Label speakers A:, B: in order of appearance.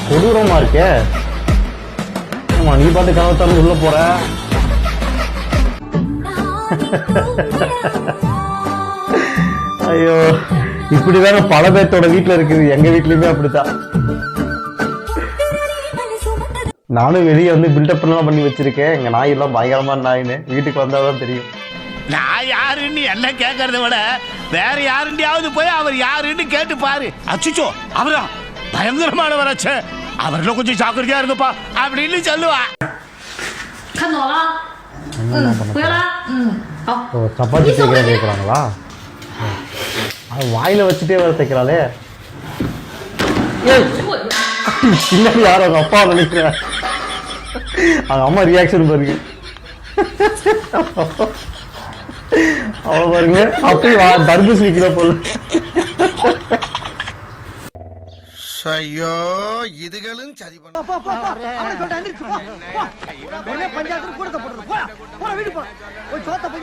A: கொடூரமா இருக்கே. ஆமா, நீ பாட்டு கனவு திறந்து உள்ள போற. ஐயோ, இப்படிதாங்க பல பேர்த்தோட வீட்டுல இருக்குது. எங்க வீட்லயுமே அப்படித்தான். நானும் வெளியே வந்து பில்டப் எல்லாம் பண்ணி வச்சிருக்கேன். எங்க நாய் எல்லாம் பயங்கரமான நாயின்னு வீட்டுக்கு வந்தாதான் தெரியும்.
B: நான் யாருன்னு என்ன கேட்கறத விட வேற யாருண்டியாவது போய் அவர் யாருன்னு கேட்டு பாரு. அச்சுச்சோ, அவரா பயங்கரமானவராச்சே, அவர்ல கொஞ்சம் ஜாக்கிரதையா இருங்கப்பா அப்படின்னு சொல்லுவா.
A: சப்பாத்தி தேய்க்கிற கேட்கறாங்களா? வாயில வச்சுட்டே வர தைக்கிறாளே. பின்னாடி யாரும் அவங்க அப்பா நினைக்கிறேன். அவங்க அம்மா ரியாக்ஷன் பாருங்க. அவ பாருங்க அப்படியே தர்பூசணி கிலோ போல.
C: ஐயோ, இதுகளும் சரி பண்ண